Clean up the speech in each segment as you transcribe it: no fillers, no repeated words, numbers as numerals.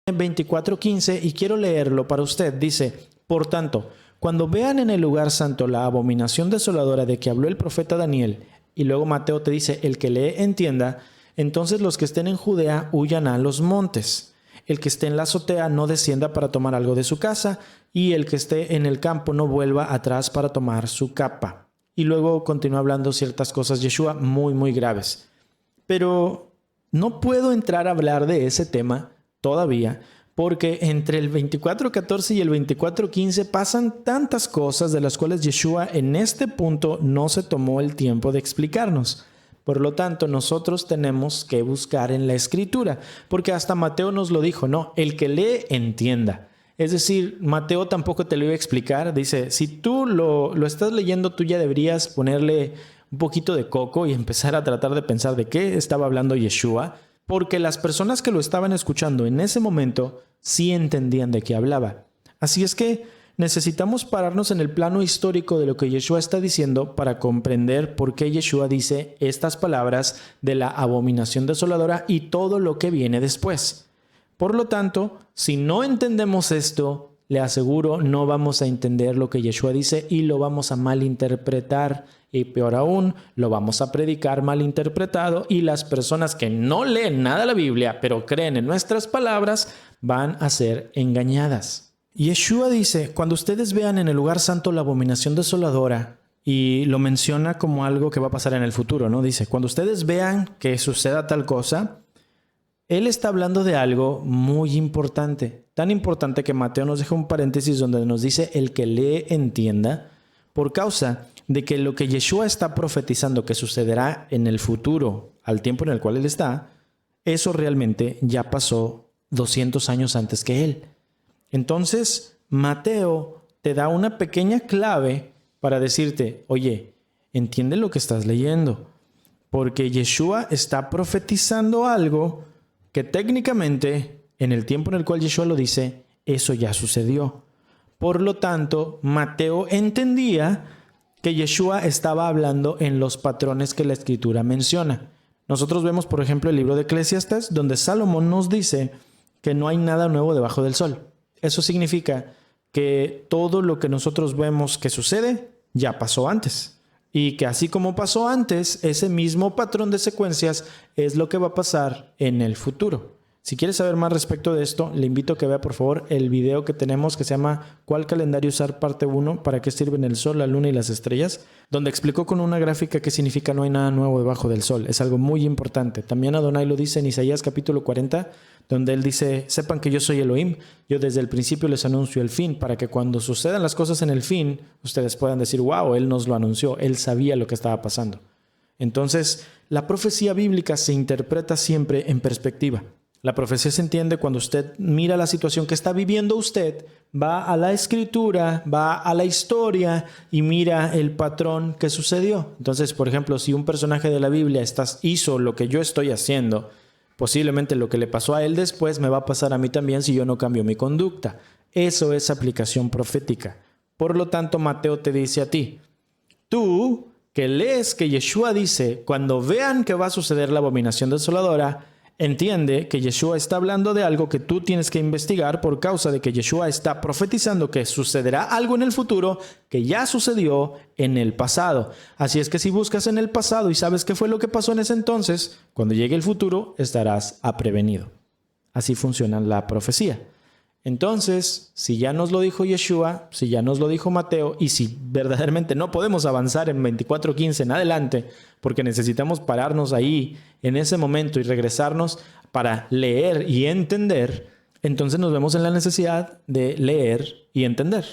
24:15 y quiero leerlo para usted. Dice, por tanto, cuando vean en el lugar santo la abominación desoladora de que habló el profeta Daniel, y luego Mateo te dice, el que lee entienda, entonces los que estén en Judea huyan a los montes. El que esté en la azotea no descienda para tomar algo de su casa, y el que esté en el campo no vuelva atrás para tomar su capa. Y luego continúa hablando ciertas cosas Yeshua muy graves. Pero no puedo entrar a hablar de ese tema todavía, porque entre el 24:14 y el 24:15 pasan tantas cosas de las cuales Yeshua en este punto no se tomó el tiempo de explicarnos. Por lo tanto, nosotros tenemos que buscar en la Escritura, porque hasta Mateo nos lo dijo, no, el que lee entienda. Es decir, Mateo tampoco te lo iba a explicar. Dice, si tú lo estás leyendo, tú ya deberías ponerle un poquito de coco y empezar a tratar de pensar de qué estaba hablando Yeshua, porque las personas que lo estaban escuchando en ese momento sí entendían de qué hablaba. Así es que necesitamos pararnos en el plano histórico de lo que Yeshua está diciendo para comprender por qué Yeshua dice estas palabras de la abominación desoladora y todo lo que viene después. Por lo tanto, si no entendemos esto, le aseguro, no vamos a entender lo que Yeshua dice y lo vamos a malinterpretar. Y peor aún, lo vamos a predicar malinterpretado y las personas que no leen nada de la Biblia, pero creen en nuestras palabras, van a ser engañadas. Yeshua dice, cuando ustedes vean en el lugar santo la abominación desoladora, y lo menciona como algo que va a pasar en el futuro, ¿no? Dice, cuando ustedes vean que suceda tal cosa, él está hablando de algo muy importante, tan importante que Mateo nos deja un paréntesis donde nos dice el que lee entienda, por causa de que lo que Yeshua está profetizando que sucederá en el futuro, al tiempo en el cual él está, eso realmente ya pasó 200 años antes que él. Entonces, Mateo te da una pequeña clave para decirte, oye, entiende lo que estás leyendo, porque Yeshua está profetizando algo que técnicamente, en el tiempo en el cual Yeshua lo dice, eso ya sucedió. Por lo tanto, Mateo entendía que Yeshua estaba hablando en los patrones que la Escritura menciona. Nosotros vemos, por ejemplo, el libro de Eclesiastes, donde Salomón nos dice que no hay nada nuevo debajo del sol. Eso significa que todo lo que nosotros vemos que sucede ya pasó antes. Y que así como pasó antes, ese mismo patrón de secuencias es lo que va a pasar en el futuro. Si quieres saber más respecto de esto, le invito a que vea por favor el video que tenemos que se llama ¿Cuál calendario usar? Parte 1, ¿para qué sirven el sol, la luna y las estrellas? Donde explicó con una gráfica qué significa no hay nada nuevo debajo del sol. Es algo muy importante. También Adonai lo dice en Isaías capítulo 40, donde él dice, sepan que yo soy Elohim, yo desde el principio les anuncio el fin, para que cuando sucedan las cosas en el fin, ustedes puedan decir, wow, él nos lo anunció, él sabía lo que estaba pasando. Entonces, la profecía bíblica se interpreta siempre en perspectiva. La profecía se entiende cuando usted mira la situación que está viviendo usted, va a la Escritura, va a la historia y mira el patrón que sucedió. Entonces, por ejemplo, si un personaje de la Biblia hizo lo que yo estoy haciendo, posiblemente lo que le pasó a él después me va a pasar a mí también si yo no cambio mi conducta. Eso es aplicación profética. Por lo tanto, Mateo te dice a ti, tú que lees que Yeshua dice, cuando vean que va a suceder la abominación desoladora, entiende que Yeshua está hablando de algo que tú tienes que investigar por causa de que Yeshua está profetizando que sucederá algo en el futuro que ya sucedió en el pasado. Así es que si buscas en el pasado y sabes qué fue lo que pasó en ese entonces, cuando llegue el futuro estarás prevenido. Así funciona la profecía. Entonces, si ya nos lo dijo Yeshua, si ya nos lo dijo Mateo, y si verdaderamente no podemos avanzar en 24:15 en adelante, porque necesitamos pararnos ahí en ese momento y regresarnos para leer y entender, entonces nos vemos en la necesidad de leer y entender.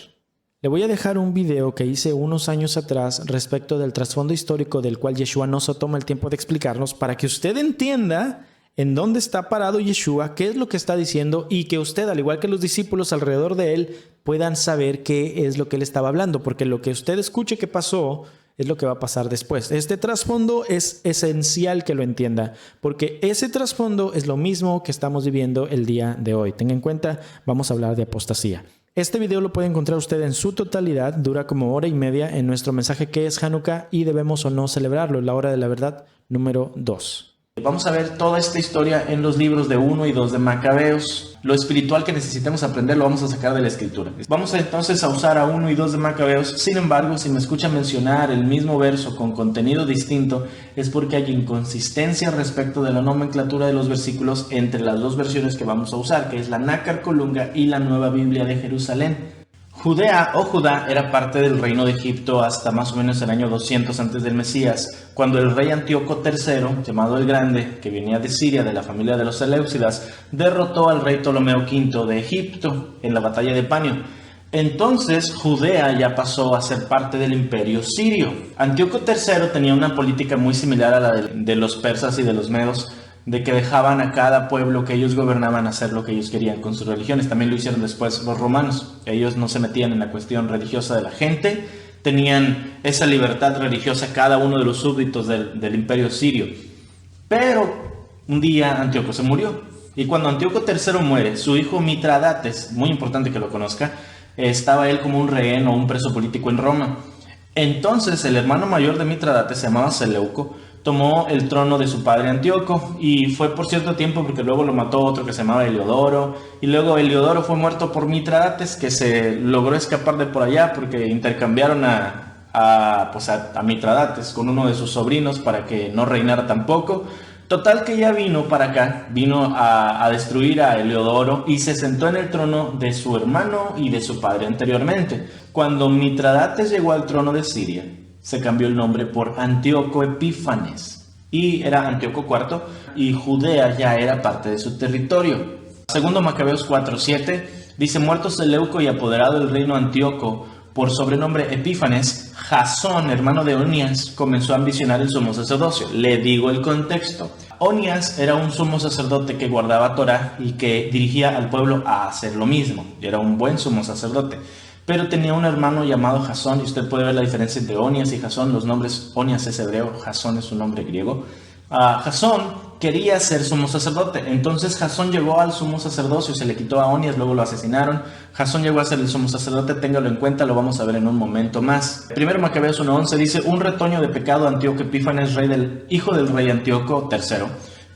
Le voy a dejar un video que hice unos años atrás respecto del trasfondo histórico del cual Yeshua no se toma el tiempo de explicarnos para que usted entienda en dónde está parado Yeshua, qué es lo que está diciendo y que usted, al igual que los discípulos alrededor de él, puedan saber qué es lo que él estaba hablando, porque lo que usted escuche que pasó es lo que va a pasar después. Este trasfondo es esencial que lo entienda, porque ese trasfondo es lo mismo que estamos viviendo el día de hoy. Tenga en cuenta, vamos a hablar de apostasía. Este video lo puede encontrar usted en su totalidad, dura como 1:30 en nuestro mensaje que es Hanukkah y debemos o no celebrarlo, la hora de la verdad número 2. Vamos a ver toda esta historia en los libros de 1 y 2 de Macabeos. Lo espiritual que necesitemos aprender lo vamos a sacar de la escritura. Vamos entonces a usar a 1 y 2 de Macabeos. Sin embargo, si me escuchan mencionar el mismo verso con contenido distinto, es porque hay inconsistencia respecto de la nomenclatura de los versículos entre las dos versiones que vamos a usar, que es la Nácar Colunga y la Nueva Biblia de Jerusalén. Judea o Judá era parte del reino de Egipto hasta más o menos el año 200 antes del Mesías, cuando el rey Antíoco III, llamado el Grande, que venía de Siria, de la familia de los Seleucidas, derrotó al rey Ptolomeo V de Egipto en la batalla de Panio. Entonces Judea ya pasó a ser parte del imperio sirio. Antíoco III tenía una política muy similar a la de los persas y de los medos, de que dejaban a cada pueblo que ellos gobernaban hacer lo que ellos querían con sus religiones. También lo hicieron después los romanos. Ellos no se metían en la cuestión religiosa de la gente, tenían esa libertad religiosa cada uno de los súbditos del imperio sirio. Pero un día Antíoco se murió, y cuando Antíoco III muere, su hijo Mitradates, muy importante que lo conozca, estaba él como un rehén o un preso político en Roma. Entonces el hermano mayor de Mitradates, se llamaba Seleuco, tomó el trono de su padre Antíoco, y fue por cierto tiempo porque luego lo mató otro que se llamaba Heliodoro, y luego Heliodoro fue muerto por Mitradates, que se logró escapar de por allá porque intercambiaron a Mitradates con uno de sus sobrinos para que no reinara tampoco. Total que ya vino para acá, vino a destruir a Heliodoro y se sentó en el trono de su hermano y de su padre anteriormente. Cuando Mitradates llegó al trono de Siria, se cambió el nombre por Antíoco Epífanes, y era Antíoco IV, y Judea ya era parte de su territorio. Segundo Macabeos 4:7 dice: muerto Seleuco y apoderado el reino Antíoco por sobrenombre Epífanes, Jasón, hermano de Onías, comenzó a ambicionar el sumo sacerdocio. Le digo el contexto. Onías era un sumo sacerdote que guardaba Torá y que dirigía al pueblo a hacer lo mismo. Era un buen sumo sacerdote. Pero tenía un hermano llamado Jasón, y usted puede ver la diferencia entre Onías y Jasón. Los nombres, Onías es hebreo, Jasón es un nombre griego. Jasón quería ser sumo sacerdote, entonces Jasón llegó al sumo sacerdocio, se le quitó a Onías, luego lo asesinaron. Jasón llegó a ser el sumo sacerdote, téngalo en cuenta, lo vamos a ver en un momento más. Primero Macabeos 1:11 dice: un retoño de pecado Antíoco Epífanes, hijo del rey Antíoco III,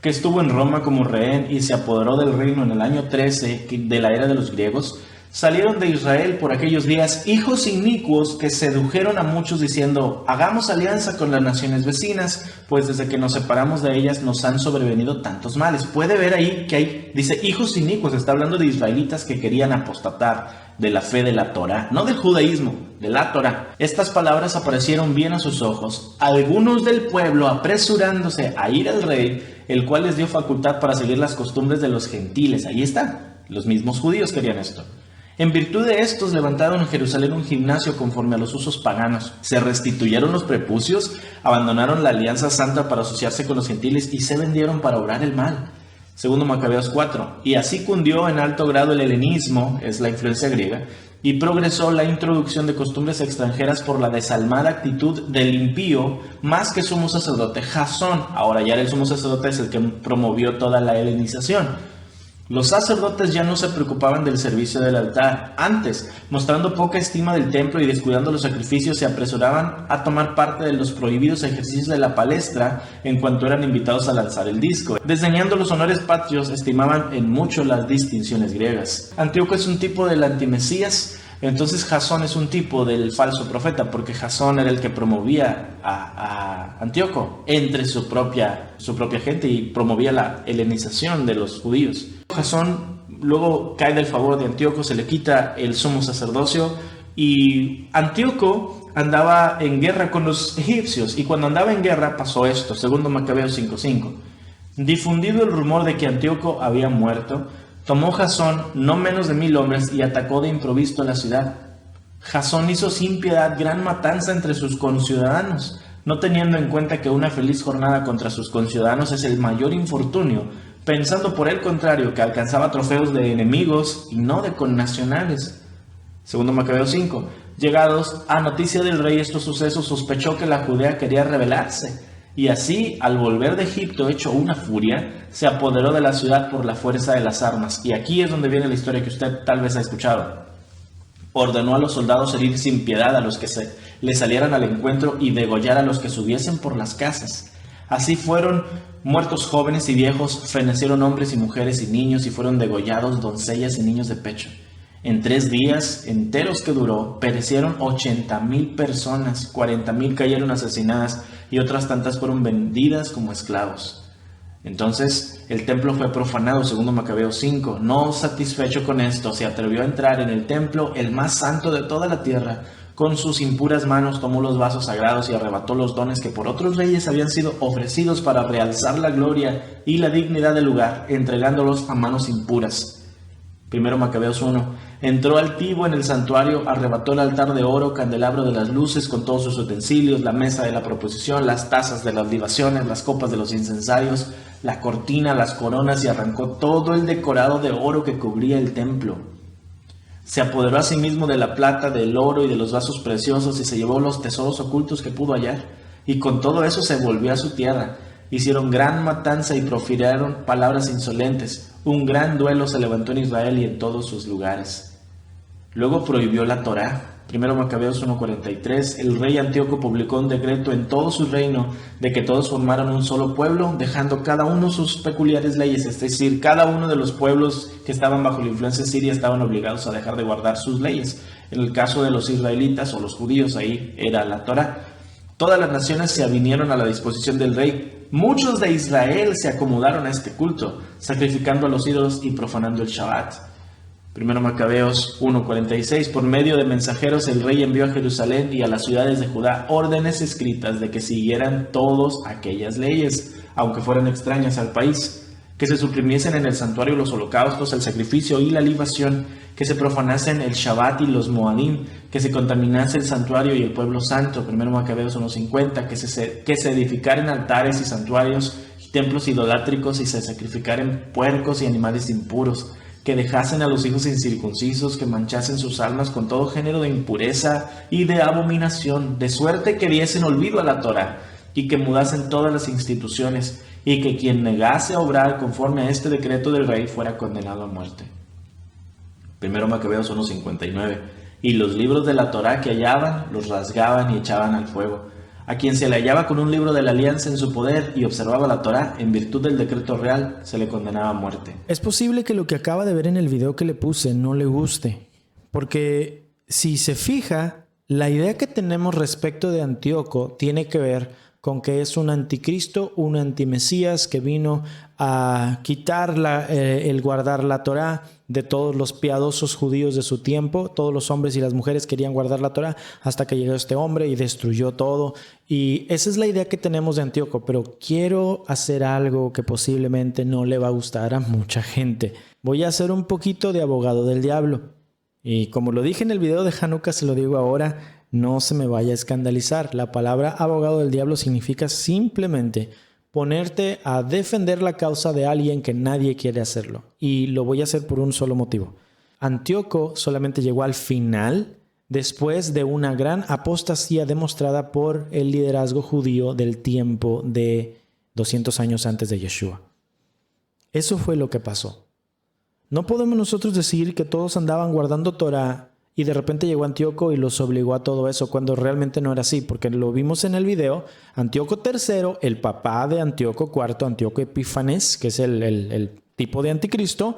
que estuvo en Roma como rehén y se apoderó del reino en el año 13 de la era de los griegos. Salieron de Israel por aquellos días hijos inicuos que sedujeron a muchos diciendo: hagamos alianza con las naciones vecinas, pues desde que nos separamos de ellas nos han sobrevenido tantos males. Puede ver ahí que dice hijos inicuos, está hablando de israelitas que querían apostatar de la fe de la Torá, no del judaísmo, de la Torá. Estas palabras aparecieron bien a sus ojos, algunos del pueblo apresurándose a ir al rey, el cual les dio facultad para seguir las costumbres de los gentiles. Ahí está, los mismos judíos querían esto. En virtud de estos levantaron en Jerusalén un gimnasio conforme a los usos paganos. Se restituyeron los prepucios, abandonaron la alianza santa para asociarse con los gentiles y se vendieron para obrar el mal. Segundo Macabeos 4. Y así cundió en alto grado el helenismo, es la influencia griega, y progresó la introducción de costumbres extranjeras por la desalmada actitud del impío, más que sumo sacerdote Jasón. Ahora ya el sumo sacerdote es el que promovió toda la helenización. Los sacerdotes ya no se preocupaban del servicio del altar. Antes, mostrando poca estima del templo y descuidando los sacrificios, se apresuraban a tomar parte de los prohibidos ejercicios de la palestra en cuanto eran invitados a lanzar el disco. Desdeñando los honores patrios, estimaban en mucho las distinciones griegas. Antíoco es un tipo del antimesías. Entonces Jasón es un tipo del falso profeta, porque Jasón era el que promovía a Antíoco entre su propia gente y promovía la helenización de los judíos. Jasón luego cae del favor de Antíoco, se le quita el sumo sacerdocio y Antíoco andaba en guerra con los egipcios, y cuando andaba en guerra pasó esto. Segundo Macabeos 5:5. Difundido el rumor de que Antíoco había muerto, tomó Jasón no menos de 1000 hombres y atacó de improviso la ciudad. Jasón hizo sin piedad gran matanza entre sus conciudadanos, no teniendo en cuenta que una feliz jornada contra sus conciudadanos es el mayor infortunio, pensando por el contrario que alcanzaba trofeos de enemigos y no de connacionales. Segundo Macabeos 5. Llegados a noticia del rey estos sucesos, sospechó que la Judea quería rebelarse, y así, al volver de Egipto hecho una furia, se apoderó de la ciudad por la fuerza de las armas. Y aquí es donde viene la historia que usted tal vez ha escuchado. Ordenó a los soldados herir sin piedad a los que le salieran al encuentro y degollar a los que subiesen por las casas. Así fueron muertos jóvenes y viejos, fenecieron hombres y mujeres y niños, y fueron degollados doncellas y niños de pecho. En 3 días enteros que duró, perecieron 80,000 personas, 40,000 cayeron asesinadas y otras tantas fueron vendidas como esclavos. Entonces el templo fue profanado, segundo Macabeos 5. No satisfecho con esto, se atrevió a entrar en el templo, el más santo de toda la tierra. Con sus impuras manos tomó los vasos sagrados y arrebató los dones que por otros reyes habían sido ofrecidos para realzar la gloria y la dignidad del lugar, entregándolos a manos impuras. Primero Macabeos 1. Entró altivo en el santuario, arrebató el altar de oro, candelabro de las luces con todos sus utensilios, la mesa de la proposición, las tazas de las libaciones, las copas de los incensarios, la cortina, las coronas, y arrancó todo el decorado de oro que cubría el templo. Se apoderó asimismo de la plata, del oro y de los vasos preciosos, y se llevó los tesoros ocultos que pudo hallar, y con todo eso se volvió a su tierra. Hicieron gran matanza y profirieron palabras insolentes. Un gran duelo se levantó en Israel y en todos sus lugares. Luego prohibió la Torá. Primero Macabeos 1:43. El rey Antíoco publicó un decreto en todo su reino de que todos formaran un solo pueblo, dejando cada uno sus peculiares leyes. Es decir, cada uno de los pueblos que estaban bajo la influencia siria estaban obligados a dejar de guardar sus leyes. En el caso de los israelitas o los judíos, ahí era la Torá. Todas las naciones se avinieron a la disposición del rey. Muchos de Israel se acomodaron a este culto, sacrificando a los ídolos y profanando el Shabbat. Primero Macabeos 1:46. Por medio de mensajeros el rey envió a Jerusalén y a las ciudades de Judá órdenes escritas de que siguieran todos aquellas leyes, aunque fueran extrañas al país, que se suprimiesen en el santuario los holocaustos, el sacrificio y la libación, que se profanasen el Shabbat y los Moadim, que se contaminase el santuario y el pueblo santo. Primero Macabeos 1:50. Que se edificaran altares y santuarios y templos idolátricos y se sacrificaren puercos y animales impuros, que dejasen a los hijos incircuncisos, que manchasen sus almas con todo género de impureza y de abominación, de suerte que diesen olvido a la Torá, y que mudasen todas las instituciones, y que quien negase a obrar conforme a este decreto del rey fuera condenado a muerte. Primero Macabeos 1:59. Y los libros de la Torá que hallaban, los rasgaban y echaban al fuego. A quien se le hallaba con un libro de la alianza en su poder y observaba la Torá en virtud del decreto real, se le condenaba a muerte. Es posible que lo que acaba de ver en el video que le puse no le guste, porque si se fija, la idea que tenemos respecto de Antíoco tiene que ver con que es un anticristo, un antimesías que vino a quitar el guardar la Torá de todos los piadosos judíos de su tiempo. Todos los hombres y las mujeres querían guardar la Torá hasta que llegó este hombre y destruyó todo. Y esa es la idea que tenemos de Antíoco, pero quiero hacer algo que posiblemente no le va a gustar a mucha gente. Voy a hacer un poquito de abogado del diablo. Y como lo dije en el video de Hanukkah, se lo digo ahora, no se me vaya a escandalizar. La palabra abogado del diablo significa simplemente ponerte a defender la causa de alguien que nadie quiere hacerlo. Y lo voy a hacer por un solo motivo. Antíoco solamente llegó al final después de una gran apostasía demostrada por el liderazgo judío del tiempo de 200 años antes de Yeshua. Eso fue lo que pasó. No podemos nosotros decir que todos andaban guardando Torá y de repente llegó Antíoco y los obligó a todo eso, cuando realmente no era así, porque lo vimos en el video. Antíoco III, el papá de Antíoco IV, Antíoco Epífanes, que es el tipo de anticristo,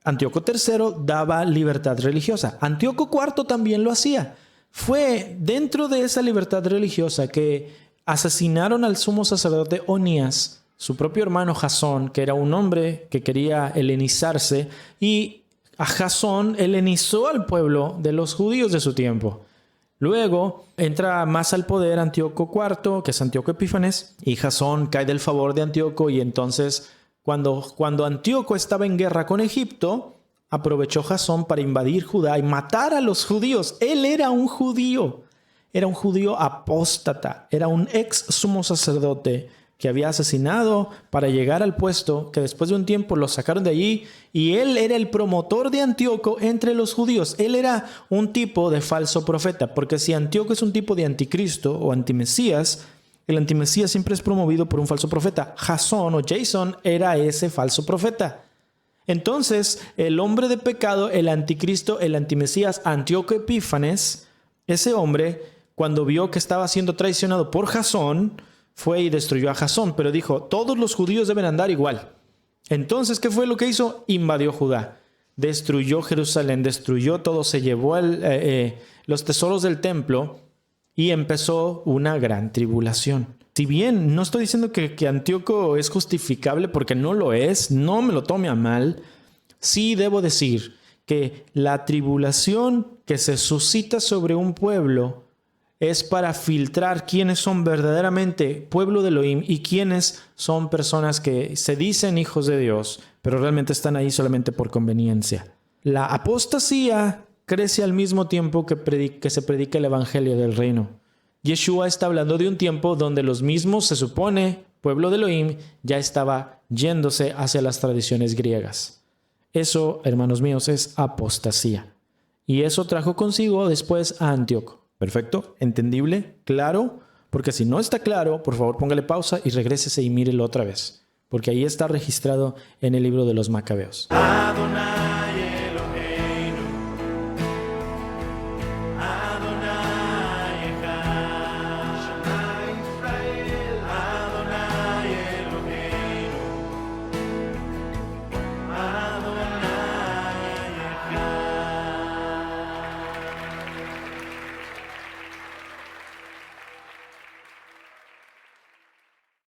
Antíoco III daba libertad religiosa. Antíoco IV también lo hacía. Fue dentro de esa libertad religiosa que asesinaron al sumo sacerdote Onías, su propio hermano Jasón, que era un hombre que quería helenizarse, y a Jasón helenizó al pueblo de los judíos de su tiempo. Luego entra más al poder Antíoco IV, que es Antíoco Epífanes, y Jasón cae del favor de Antíoco, y entonces cuando Antíoco estaba en guerra con Egipto, aprovechó Jasón para invadir Judá y matar a los judíos. Él era un judío apóstata, era un ex sumo sacerdote que había asesinado para llegar al puesto, que después de un tiempo lo sacaron de allí, y él era el promotor de Antíoco entre los judíos. Él era un tipo de falso profeta, porque si Antíoco es un tipo de anticristo o antimesías, el antimesías siempre es promovido por un falso profeta. Jasón o Jason era ese falso profeta. Entonces, el hombre de pecado, el anticristo, el antimesías, Antíoco Epífanes, ese hombre, cuando vio que estaba siendo traicionado por Jasón, fue y destruyó a Jasón, pero dijo, todos los judíos deben andar igual. Entonces, ¿qué fue lo que hizo? Invadió Judá, destruyó Jerusalén, destruyó todo, se llevó los tesoros del templo y empezó una gran tribulación. Si bien no estoy diciendo que Antíoco es justificable porque no lo es, no me lo tome a mal, sí debo decir que la tribulación que se suscita sobre un pueblo es para filtrar quiénes son verdaderamente pueblo de Elohim y quiénes son personas que se dicen hijos de Dios, pero realmente están ahí solamente por conveniencia. La apostasía crece al mismo tiempo que se predica el evangelio del reino. Yeshua está hablando de un tiempo donde los mismos, se supone, pueblo de Elohim, ya estaba yéndose hacia las tradiciones griegas. Eso, hermanos míos, es apostasía. Y eso trajo consigo después a Antíoco. ¿Perfecto? ¿Entendible? ¿Claro? Porque si no está claro, por favor póngale pausa y regrésese y mírelo otra vez. Porque ahí está registrado en el libro de los Macabeos. Adonai.